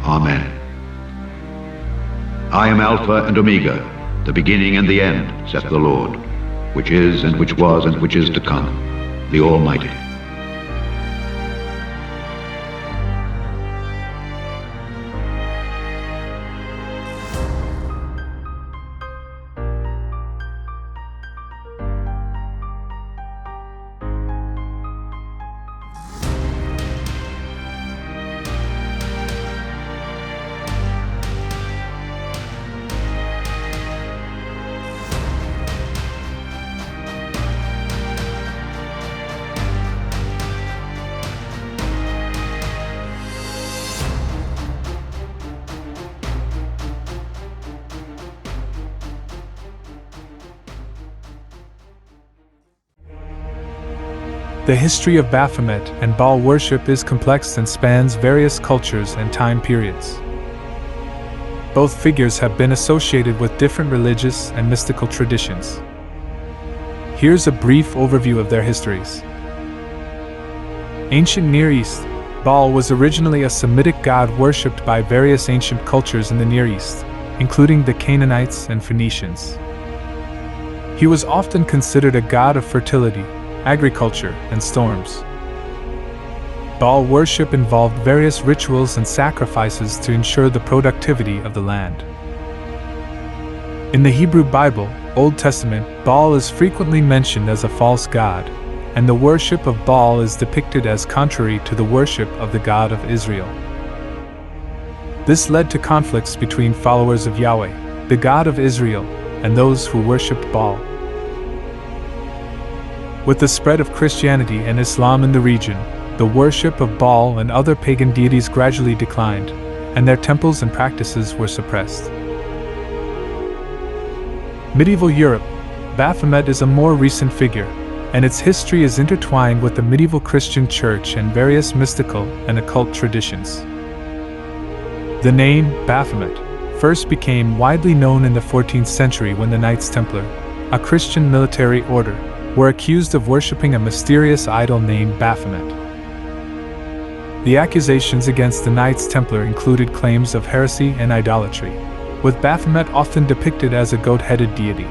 Amen. I am Alpha and Omega, the beginning and the end, saith the Lord, which is, and which was, and which is to come, the Almighty. The history of Baphomet and Baal worship is complex and spans various cultures and time periods. Both figures have been associated with different religious and mystical traditions. Here's a brief overview of their histories. Ancient Near East. Baal was originally a Semitic god worshipped by various ancient cultures in the Near East, including the Canaanites and Phoenicians. He was often considered a god of fertility, agriculture, and storms. Baal worship involved various rituals and sacrifices to ensure the productivity of the land. In the Hebrew Bible, Old Testament, Baal is frequently mentioned as a false god, and the worship of Baal is depicted as contrary to the worship of the God of Israel. This led to conflicts between followers of Yahweh, the God of Israel, and those who worshipped Baal. With the spread of Christianity and Islam in the region, the worship of Baal and other pagan deities gradually declined, and their temples and practices were suppressed. Medieval Europe. Baphomet is a more recent figure, and its history is intertwined with the medieval Christian church and various mystical and occult traditions. The name Baphomet first became widely known in the 14th century when the Knights Templar, a Christian military order, were accused of worshipping a mysterious idol named Baphomet. The accusations against the Knights Templar included claims of heresy and idolatry, with Baphomet often depicted as a goat-headed deity.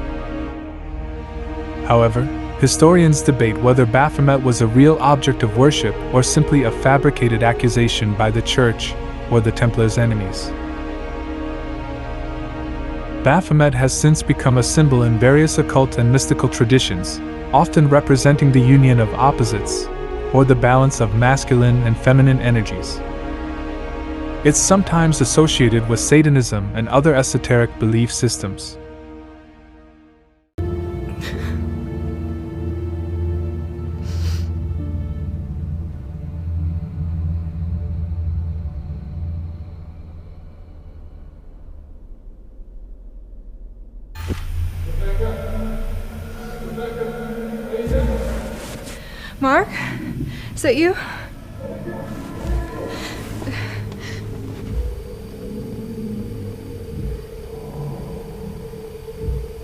However, historians debate whether Baphomet was a real object of worship or simply a fabricated accusation by the Church or the Templars' enemies. Baphomet has since become a symbol in various occult and mystical traditions, often representing the union of opposites, or the balance of masculine and feminine energies. It's sometimes associated with Satanism and other esoteric belief systems. Mark? Is that you?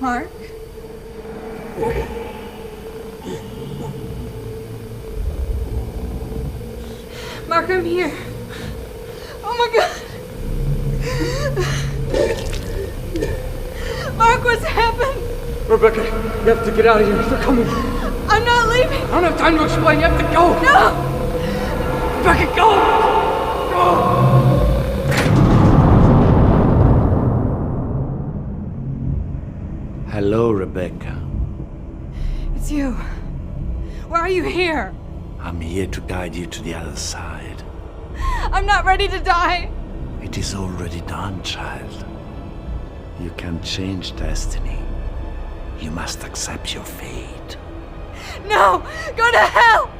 Mark? Mark, I'm here. Oh my God! Mark, what's happened? Rebecca, you have to get out of here. They're coming. I'm not leaving. I don't have time to explain. You have to go. No! Rebecca, go! Go! Hello, Rebecca. It's you. Why are you here? I'm here to guide you to the other side. I'm not ready to die. It is already done, child. You can't change destiny. You must accept your fate. No! Go to hell!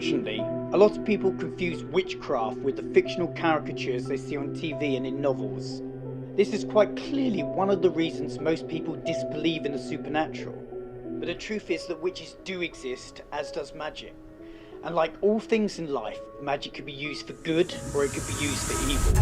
Unfortunately, a lot of people confuse witchcraft with the fictional caricatures they see on TV and in novels. This is quite clearly one of the reasons most people disbelieve in the supernatural. But the truth is that witches do exist, as does magic. And like all things in life, magic could be used for good or it could be used for evil.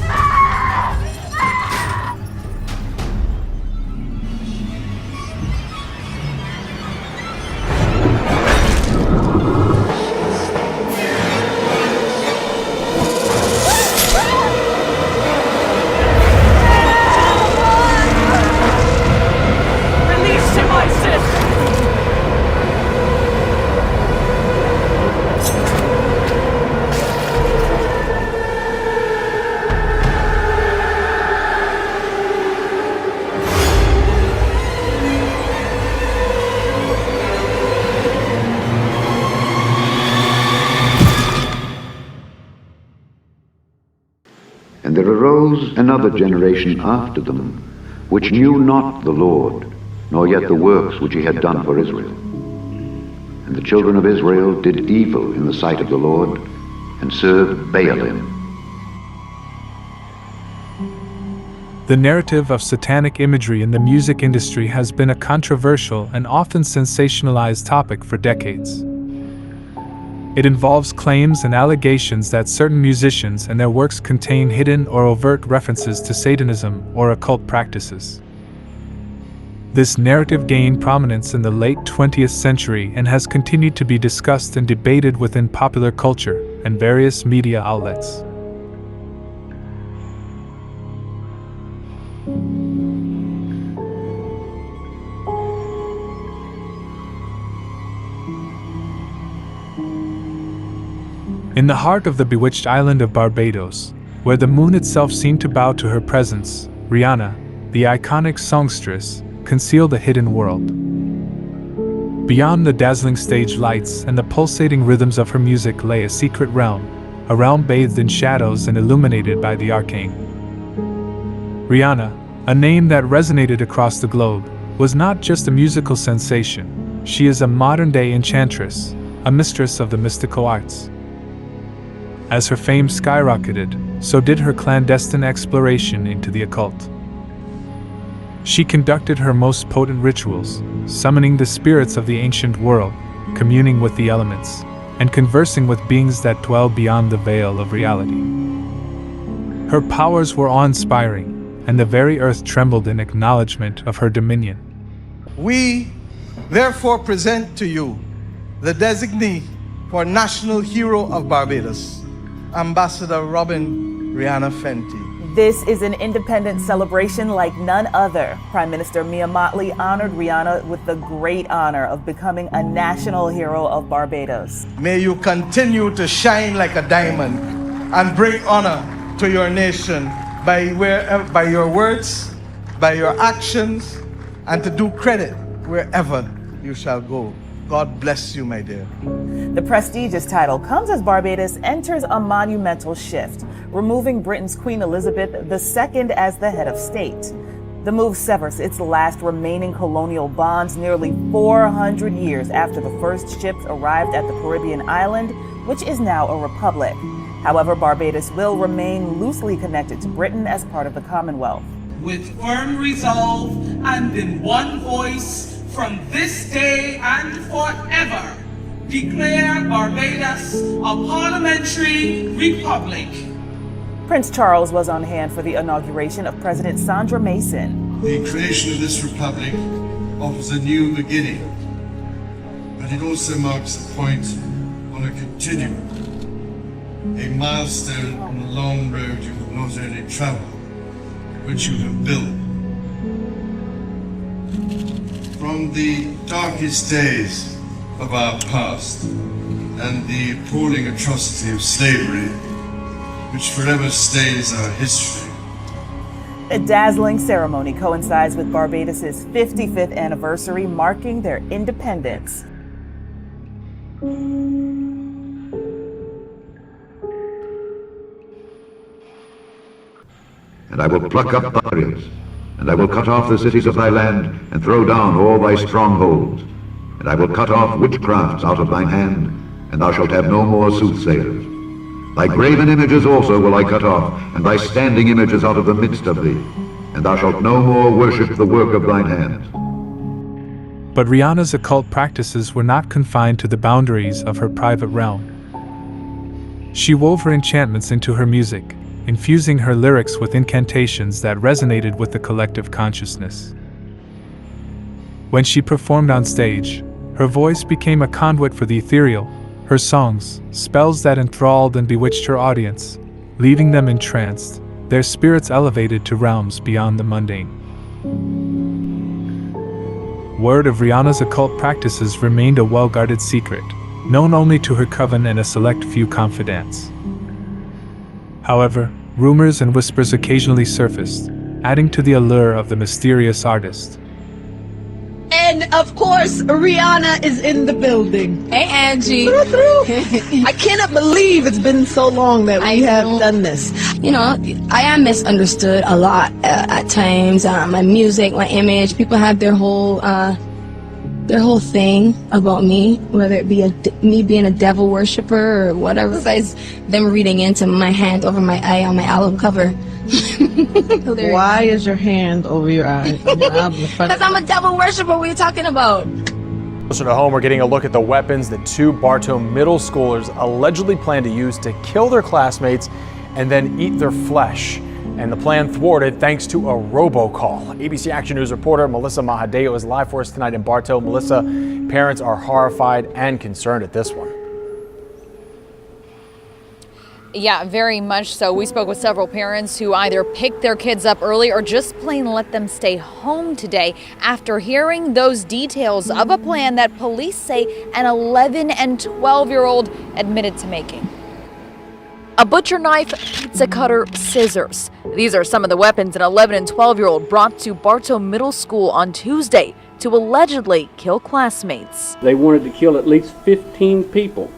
And there arose another generation after them, which knew not the Lord, nor yet the works which he had done for Israel. And the children of Israel did evil in the sight of the Lord, and served Baalim. The narrative of satanic imagery in the music industry has been a controversial and often sensationalized topic for decades. It involves claims and allegations that certain musicians and their works contain hidden or overt references to Satanism or occult practices. This narrative gained prominence in the late 20th century and has continued to be discussed and debated within popular culture and various media outlets. In the heart of the bewitched island of Barbados, where the moon itself seemed to bow to her presence, Rihanna, the iconic songstress, concealed a hidden world. Beyond the dazzling stage lights and the pulsating rhythms of her music lay a secret realm, a realm bathed in shadows and illuminated by the arcane. Rihanna, a name that resonated across the globe, was not just a musical sensation. She is a modern-day enchantress, a mistress of the mystical arts. As her fame skyrocketed, so did her clandestine exploration into the occult. She conducted her most potent rituals, summoning the spirits of the ancient world, communing with the elements, and conversing with beings that dwell beyond the veil of reality. Her powers were awe-inspiring, and the very earth trembled in acknowledgement of her dominion. We therefore present to you the designee for National Hero of Barbados, Ambassador Robin Rihanna Fenty. This is an independence celebration like none other. Prime Minister Mia Mottley honored Rihanna with the great honor of becoming a national hero of Barbados. May you continue to shine like a diamond and bring honor to your nation by your words, by your actions, and to do credit wherever you shall go. God bless you, my dear. The prestigious title comes as Barbados enters a monumental shift, removing Britain's Queen Elizabeth II as the head of state. The move severs its last remaining colonial bonds nearly 400 years after the first ships arrived at the Caribbean island, which is now a republic. However, Barbados will remain loosely connected to Britain as part of the Commonwealth. With firm resolve and in one voice, from this day and forever, declare Barbados a parliamentary republic. Prince Charles was on hand for the inauguration of President Sandra Mason. The creation of this republic offers a new beginning, but it also marks a point on a continuum, a milestone on the long road you have not only traveled, which you have built. From the darkest days of our past and the appalling atrocity of slavery, which forever stains our history. A dazzling ceremony coincides with Barbados' 55th anniversary, marking their independence. And I will pluck up barriers, and I will cut off the cities of thy land, and throw down all thy strongholds. And I will cut off witchcrafts out of thine hand, and thou shalt have no more soothsayers. Thy graven images also will I cut off, and thy standing images out of the midst of thee, and thou shalt no more worship the work of thine hands. But Rihanna's occult practices were not confined to the boundaries of her private realm. She wove her enchantments into her music, infusing her lyrics with incantations that resonated with the collective consciousness. When she performed on stage, her voice became a conduit for the ethereal, her songs, spells that enthralled and bewitched her audience, leaving them entranced, their spirits elevated to realms beyond the mundane. Word of Rihanna's occult practices remained a well-guarded secret, known only to her coven and a select few confidants. However, rumors and whispers occasionally surfaced, adding to the allure of the mysterious artist. And of course, Rihanna is in the building. Hey, Angie. I cannot believe it's been so long that we have done this. You know, I am misunderstood a lot at times. My music, my image, people have their whole thing about me, whether it be me being a devil worshiper or whatever. Besides them reading into my hand over my eye on my album cover. Why is your hand over your eye? Because I'm a devil worshiper. What are you talking about? Closer to home, we're getting a look at the weapons that two Bartow middle schoolers allegedly plan to use to kill their classmates and then eat their flesh. And the plan thwarted thanks to a robocall. ABC Action News reporter Melissa Mahadeo is live for us tonight in Bartow. Melissa, parents are horrified and concerned at this one. Yeah, very much so. We spoke with several parents who either picked their kids up early or just plain let them stay home today after hearing those details of a plan that police say an 11 and 12-year-old admitted to making. A butcher knife, pizza cutter, scissors. These are some of the weapons an 11 and 12-year-old brought to Bartow Middle School on Tuesday to allegedly kill classmates. They wanted to kill at least 15 people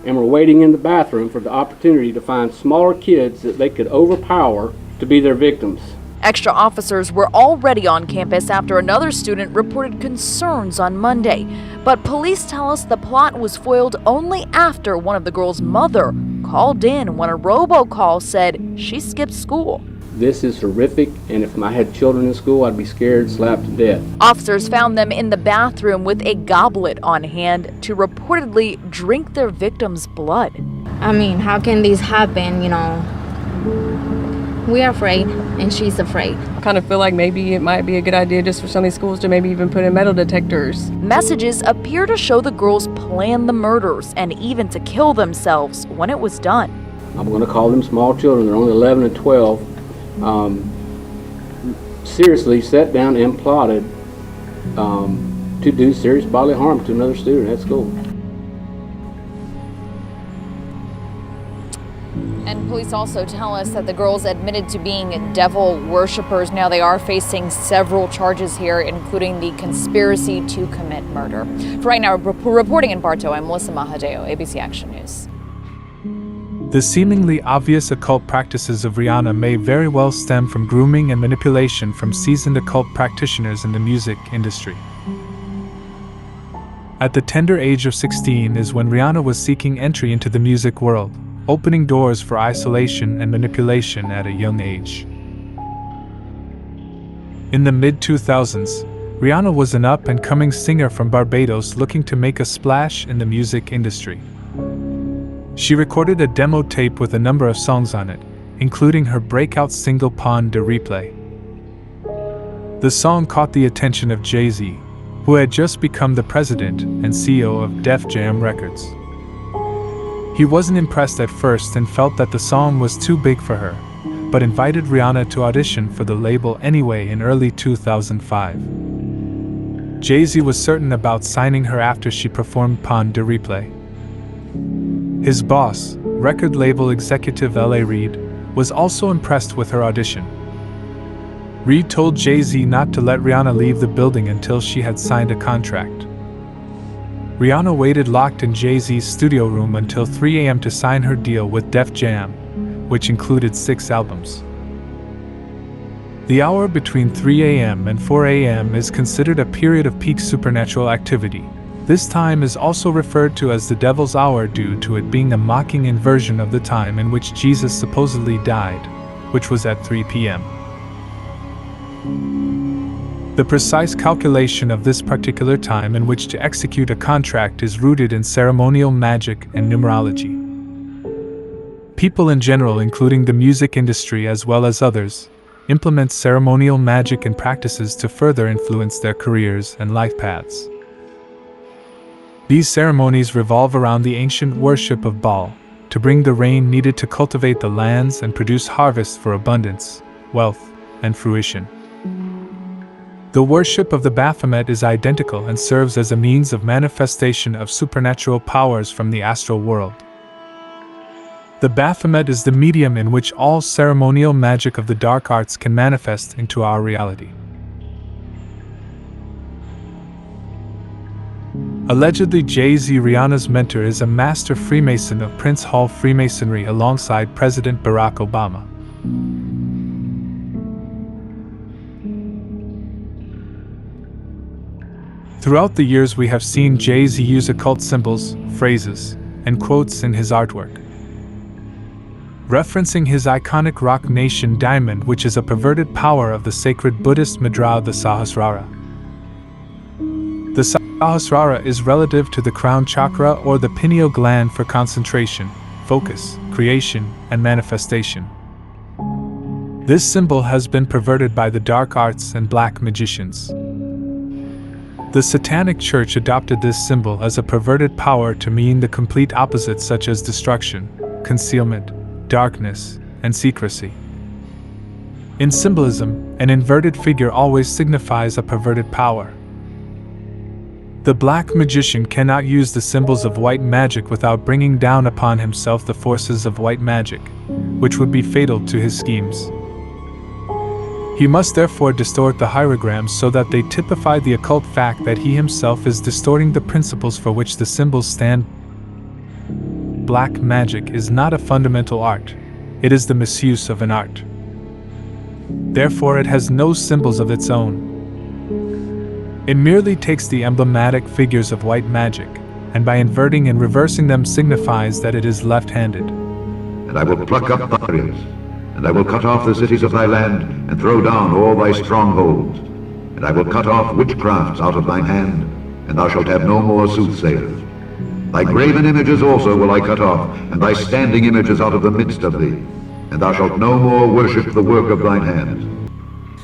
and were waiting in the bathroom for the opportunity to find smaller kids that they could overpower to be their victims. Extra officers were already on campus after another student reported concerns on Monday. But police tell us the plot was foiled only after one of the girl's mother called in when a robocall said she skipped school. This is horrific, and if I had children in school, I'd be scared, slapped to death. Officers found them in the bathroom with a goblet on hand to reportedly drink their victim's blood. I mean, how can this happen, you know? We're afraid, and she's afraid. I kind of feel like maybe it might be a good idea just for some of these schools to maybe even put in metal detectors. Messages appear to show the girls planned the murders and even to kill themselves when it was done. I'm going to call them small children. They're only 11 and 12. Seriously sat down and plotted to do serious bodily harm to another student at school. And police also tell us that the girls admitted to being devil worshippers. Now they are facing several charges here, including the conspiracy to commit murder. For right now, reporting in Bartow, I'm Melissa Mahadeo, ABC Action News. The seemingly obvious occult practices of Rihanna may very well stem from grooming and manipulation from seasoned occult practitioners in the music industry. At the tender age of 16 is when Rihanna was seeking entry into the music world, opening doors for isolation and manipulation at a young age. In the mid-2000s, Rihanna was an up-and-coming singer from Barbados looking to make a splash in the music industry. She recorded a demo tape with a number of songs on it, including her breakout single Pon de Replay. The song caught the attention of Jay-Z, who had just become the president and CEO of Def Jam Records. He wasn't impressed at first and felt that the song was too big for her, but invited Rihanna to audition for the label anyway in early 2005. Jay-Z was certain about signing her after she performed Pon de Replay. His boss, record label executive L.A. Reid, was also impressed with her audition. Reid told Jay-Z not to let Rihanna leave the building until she had signed a contract. Rihanna waited locked in Jay-Z's studio room until 3 a.m. to sign her deal with Def Jam, which included 6 albums. The hour between 3 a.m. and 4 a.m. is considered a period of peak supernatural activity, This time is also referred to as the Devil's Hour due to it being a mocking inversion of the time in which Jesus supposedly died, which was at 3 p.m. The precise calculation of this particular time in which to execute a contract is rooted in ceremonial magic and numerology. People in general, including the music industry as well as others, implement ceremonial magic and practices to further influence their careers and life paths. These ceremonies revolve around the ancient worship of Baal, to bring the rain needed to cultivate the lands and produce harvests for abundance, wealth, and fruition. The worship of the Baphomet is identical and serves as a means of manifestation of supernatural powers from the astral world. The Baphomet is the medium in which all ceremonial magic of the dark arts can manifest into our reality. Allegedly, Jay-Z, Rihanna's mentor, is a master Freemason of Prince Hall Freemasonry alongside President Barack Obama. Throughout the years, we have seen Jay-Z use occult symbols, phrases, and quotes in his artwork, referencing his iconic Rock Nation diamond, which is a perverted power of the sacred Buddhist Mudrao, the Sahasrara. The Sahasrara is relative to the crown chakra or the pineal gland for concentration, focus, creation, and manifestation. This symbol has been perverted by the dark arts and black magicians. The Satanic Church adopted this symbol as a perverted power to mean the complete opposite, such as destruction, concealment, darkness, and secrecy. In symbolism, an inverted figure always signifies a perverted power. The black magician cannot use the symbols of white magic without bringing down upon himself the forces of white magic, which would be fatal to his schemes. He must therefore distort the hierograms so that they typify the occult fact that he himself is distorting the principles for which the symbols stand. Black magic is not a fundamental art, it is the misuse of an art. Therefore, it has no symbols of its own. It merely takes the emblematic figures of white magic, and by inverting and reversing them signifies that it is left-handed. And I will pluck up barriers, and I will cut off the cities of thy land, and throw down all thy strongholds. And I will cut off witchcrafts out of thine hand, and thou shalt have no more soothsayers. Thy graven images also will I cut off, and thy standing images out of the midst of thee. And thou shalt no more worship the work of thine hands.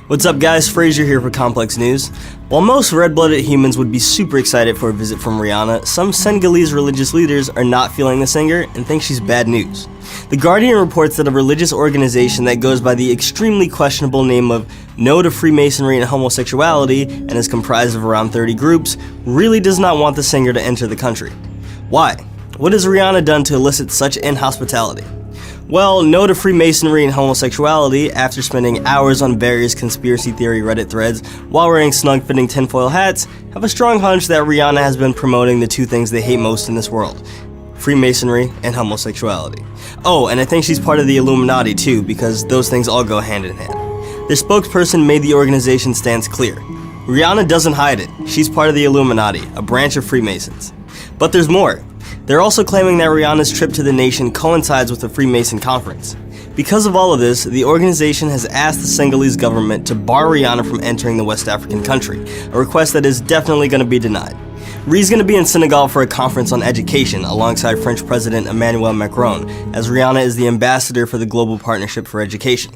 What's up, guys? Fraser here for Complex News. While most red-blooded humans would be super excited for a visit from Rihanna, some Senegalese religious leaders are not feeling the singer and think she's bad news. The Guardian reports that a religious organization that goes by the extremely questionable name of No to Freemasonry and Homosexuality and is comprised of around 30 groups really does not want the singer to enter the country. Why? What has Rihanna done to elicit such inhospitality? Well, No to Freemasonry and Homosexuality, after spending hours on various conspiracy theory Reddit threads while wearing snug-fitting tinfoil hats, have a strong hunch that Rihanna has been promoting the two things they hate most in this world: Freemasonry and homosexuality. Oh, and I think she's part of the Illuminati too, because those things all go hand in hand. Their spokesperson made the organization's stance clear. Rihanna doesn't hide it. She's part of the Illuminati, a branch of Freemasons. But there's more. They're also claiming that Rihanna's trip to the nation coincides with the Freemason conference. Because of all of this, the organization has asked the Senegalese government to bar Rihanna from entering the West African country, a request that is definitely going to be denied. Ri's going to be in Senegal for a conference on education alongside French President Emmanuel Macron, as Rihanna is the ambassador for the Global Partnership for Education.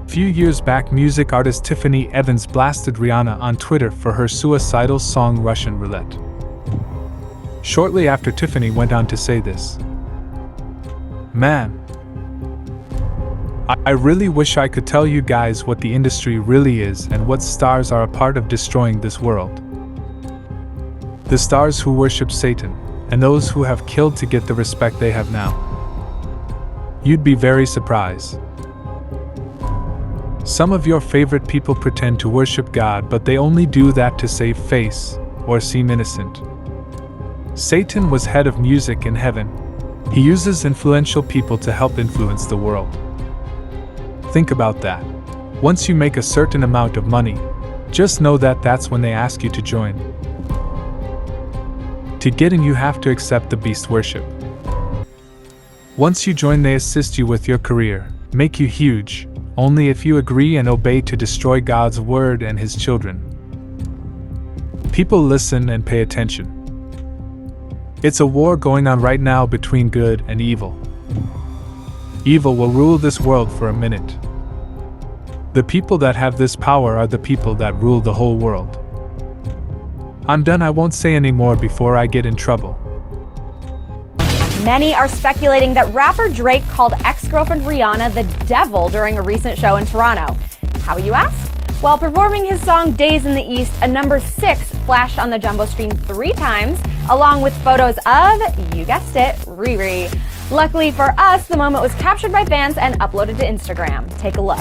A few years back, music artist Tiffany Evans blasted Rihanna on Twitter for her suicidal song Russian Roulette. Shortly after, Tiffany went on to say this: "Man, I really wish I could tell you guys what the industry really is and what stars are a part of destroying this world. The stars who worship Satan, and those who have killed to get the respect they have now. You'd be very surprised. Some of your favorite people pretend to worship God, but they only do that to save face or seem innocent. Satan was head of music in heaven. He uses influential people to help influence the world. Think about that. Once you make a certain amount of money, just know that that's when they ask you to join. To get in, you have to accept the beast worship. Once you join, they assist you with your career, make you huge, only if you agree and obey to destroy God's word and his children. People listen and pay attention. It's a war going on right now between good and evil. Evil will rule this world for a minute. The people that have this power are the people that rule the whole world. I'm done. I won't say any more before I get in trouble. Many are speculating that rapper Drake called ex-girlfriend Rihanna the devil during a recent show in Toronto. How, you ask? While performing his song Days in the East, a number 6 flashed on the jumbo screen 3 times, along with photos of, you guessed it, Riri. Luckily for us, the moment was captured by fans and uploaded to Instagram. Take a look.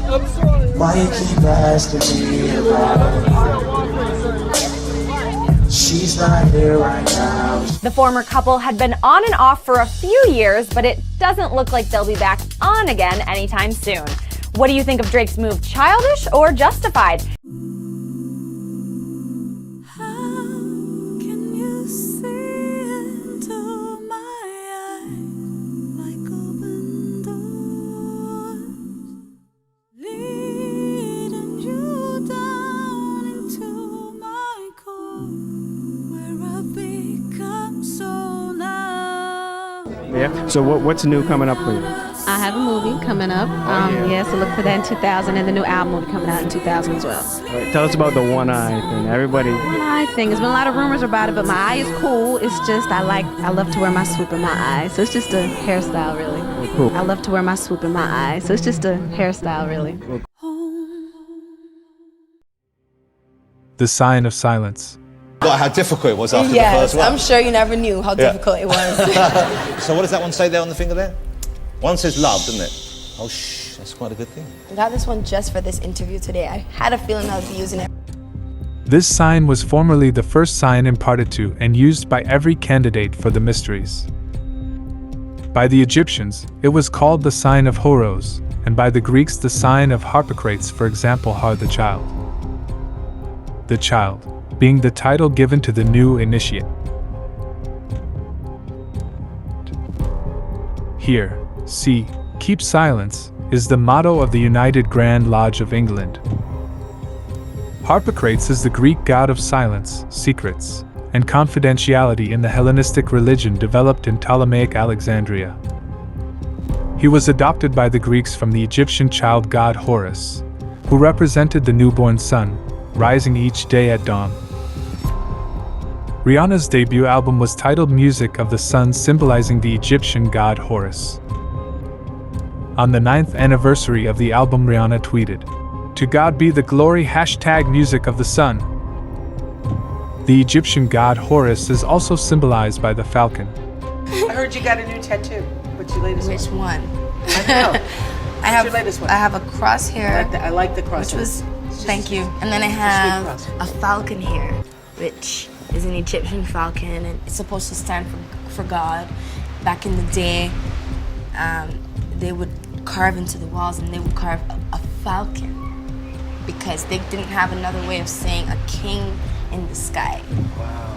I'm sorry. Why you keep asking me about her? She's not here right now. The former couple had been on and off for a few years, but it doesn't look like they'll be back on again anytime soon. What do you think of Drake's move? Childish or justified? Yeah. So what's new coming up for you? I have a movie coming up. So look for that in 2000, and the new album will be coming out in 2000 as well. All right, tell us about the one eye thing. Everybody. One eye thing. There's been a lot of rumors about it, but my eye is cool. It's just I love to wear my swoop in my eye, so it's just a hairstyle, really. Oh, cool. I love to wear my swoop in my eye, so it's just a hairstyle, really. The sign of silence. How difficult it was after the first one. I'm sure you never knew how difficult it was. So what does that one say there on the finger there? One says love, doesn't it? Oh, shh, that's quite a good thing. I got this one just for this interview today. I had a feeling I would be using it. This sign was formerly the first sign imparted to and used by every candidate for the mysteries. By the Egyptians, it was called the sign of Horus, and by the Greeks the sign of Harpocrates, for example, Har the child. The child being the title given to the new initiate. Here, see, keep silence, is the motto of the United Grand Lodge of England. Harpocrates is the Greek god of silence, secrets, and confidentiality in the Hellenistic religion developed in Ptolemaic Alexandria. He was adopted by the Greeks from the Egyptian child god Horus, who represented the newborn sun, rising each day at dawn. Rihanna's debut album was titled Music of the Sun, symbolizing the Egyptian god Horus. On the 9th anniversary of the album, Rihanna tweeted, "To God be the glory, #Music of the Sun." The Egyptian god Horus is also symbolized by the falcon. I heard you got a new tattoo. What's your latest Which one? I know. What's your latest one? I have a cross here. I like the cross. Thank you. And then I have a falcon here, which is an Egyptian falcon, and it's supposed to stand for God. Back in the day, they would carve into the walls, and they would carve a falcon because they didn't have another way of saying a king in the sky. Wow.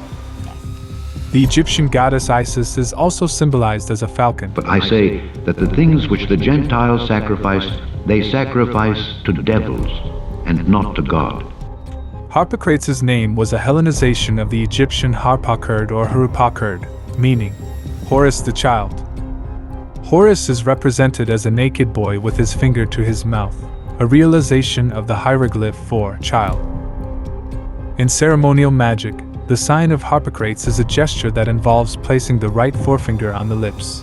The Egyptian goddess Isis is also symbolized as a falcon. But I say that the things which the Gentiles sacrifice, they sacrifice to devils and not to God. Harpocrates' name was a Hellenization of the Egyptian Harpokerd or Harupokerd, meaning Horus the child. Horus is represented as a naked boy with his finger to his mouth, a realization of the hieroglyph for child. In ceremonial magic, The sign of Harpocrates is a gesture that involves placing the right forefinger on the lips.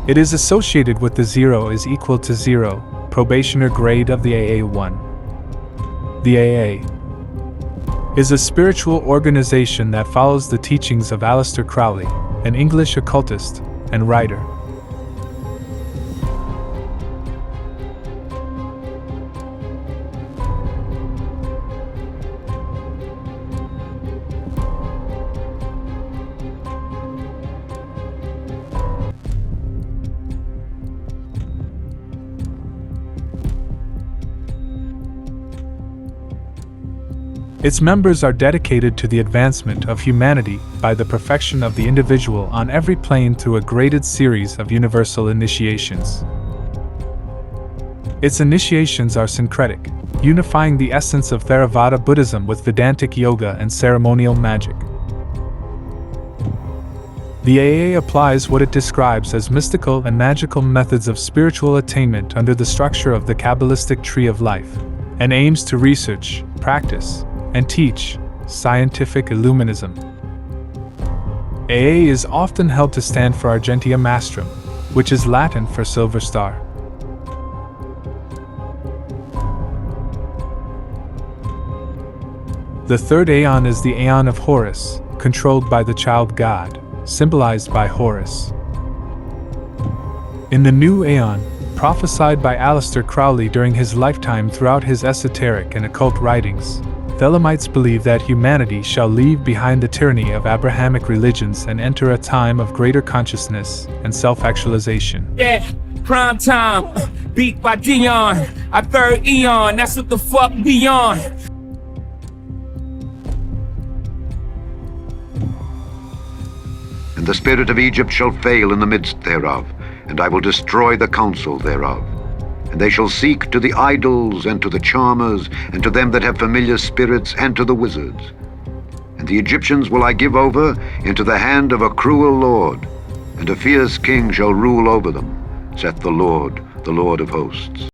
It is associated with the 0 is equal to 0, probationer grade of the AA1. The AA is a spiritual organization that follows the teachings of Aleister Crowley, an English occultist and writer. Its members are dedicated to the advancement of humanity by the perfection of the individual on every plane through a graded series of universal initiations. Its initiations are syncretic, unifying the essence of Theravada Buddhism with Vedantic yoga and ceremonial magic. The AA applies what it describes as mystical and magical methods of spiritual attainment under the structure of the Kabbalistic tree of life, and aims to research, practice, and teach scientific Illuminism. AA is often held to stand for Argentia Mastrum, which is Latin for silver star. The third Aeon is the Aeon of Horus, controlled by the child god, symbolized by Horus. In the new Aeon, prophesied by Aleister Crowley during his lifetime throughout his esoteric and occult writings, Thelemites believe that humanity shall leave behind the tyranny of Abrahamic religions and enter a time of greater consciousness and self-actualization. Yeah, prime time, beat by Dion, our third Aeon, that's what the fuck beyond. And the spirit of Egypt shall fail in the midst thereof, and I will destroy the counsel thereof. And they shall seek to the idols, and to the charmers, and to them that have familiar spirits, and to the wizards. And the Egyptians will I give over into the hand of a cruel lord, and a fierce king shall rule over them, saith the Lord of hosts.